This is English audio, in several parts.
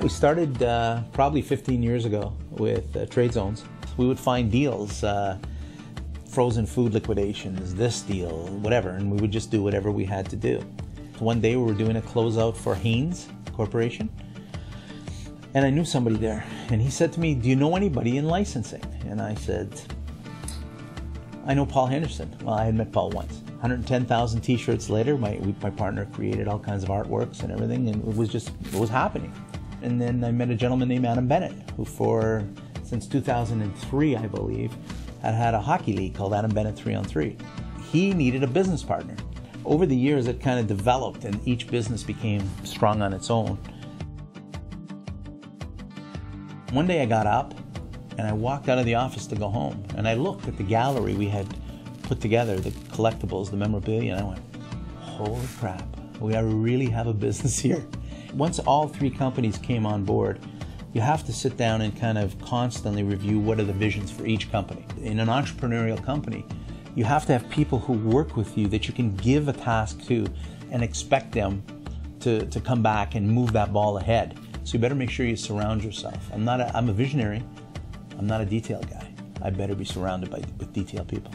We started probably 15 years ago with trade zones. We would find deals, frozen food liquidations, this deal, whatever, and we would just do whatever we had to do. One day we were doing a closeout for Haynes Corporation, and I knew somebody there, and he said to me, "Do you know anybody in licensing?" And I said, "I know Paul Henderson." Well, I had met Paul once. 110,000 t-shirts later, my partner created all kinds of artworks and everything, and it was happening. And then I met a gentleman named Adam Bennett, who since 2003, I believe, had a hockey league called Adam Bennett 3-on-3. He needed a business partner. Over the years, it kind of developed, and each business became strong on its own. One day I got up, and I walked out of the office to go home, and I looked at the gallery we had put together, the collectibles, the memorabilia, and I went, holy crap, we really have a business here. Once all three companies came on board, you have to sit down and kind of constantly review what are the visions for each company. In an entrepreneurial company, you have to have people who work with you that you can give a task to and expect them to come back and move that ball ahead. So you better make sure you surround yourself. I'm a visionary. I'm not a detail guy. I better be surrounded with detailed people.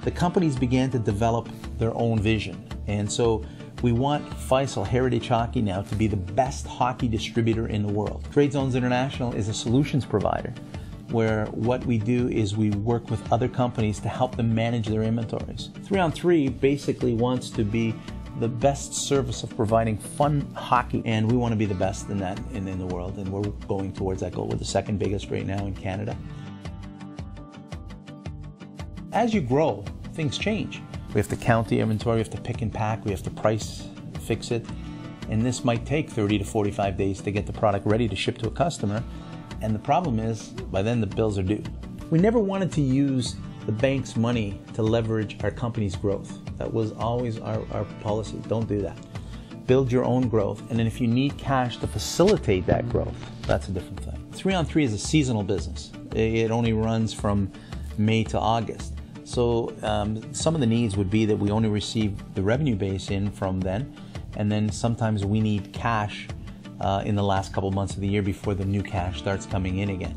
The companies began to develop their own vision. And so we want Ficel Heritage Hockey now to be the best hockey distributor in the world. Trade Zones International is a solutions provider where what we do is we work with other companies to help them manage their inventories. 3-on-3 basically wants to be the best service of providing fun hockey, and we want to be the best in that in the world, and we're going towards that goal. We're the second biggest right now in Canada. As you grow, things change. We have to count the inventory, we have to pick and pack, we have to price, fix it, and this might take 30 to 45 days to get the product ready to ship to a customer, and the problem is, by then the bills are due. We never wanted to use the bank's money to leverage our company's growth. That was always our policy. Don't do that. Build your own growth, and then if you need cash to facilitate that growth, that's a different thing. 3-on-3 is a seasonal business. It only runs from May to August. So some of the needs would be that we only receive the revenue base in from then, and then sometimes we need cash in the last couple months of the year before the new cash starts coming in again.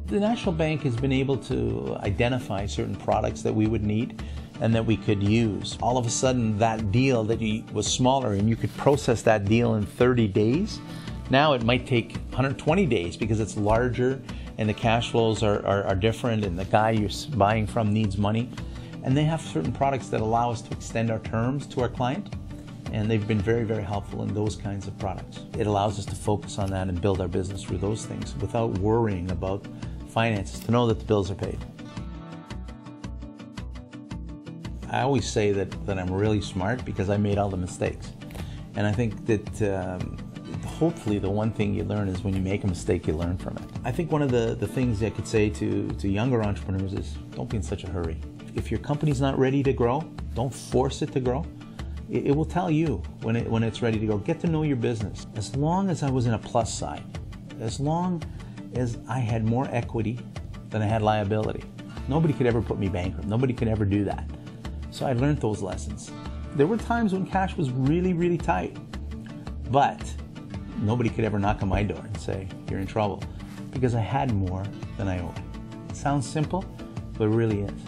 The National Bank has been able to identify certain products that we would need and that we could use. All of a sudden, that deal that was smaller and you could process that deal in 30 days, now it might take 120 days because it's larger and the cash flows are different, and the guy you're buying from needs money. And they have certain products that allow us to extend our terms to our client, and they've been very, very helpful in those kinds of products. It allows us to focus on that and build our business through those things without worrying about finances, to know that the bills are paid. I always say that I'm really smart because I made all the mistakes. And I think that hopefully the one thing you learn is when you make a mistake, you learn from it. I think one of the things I could say to younger entrepreneurs is don't be in such a hurry. If your company's not ready to grow, don't force it to grow. It will tell you when it's ready to go. Get to know your business. As long as I was in a plus side, as long as I had more equity than I had liability, nobody could ever put me bankrupt. Nobody could ever do that. So I learned those lessons. There were times when cash was really, really tight, but nobody could ever knock on my door and say, you're in trouble, because I had more than I owed. It sounds simple, but it really is.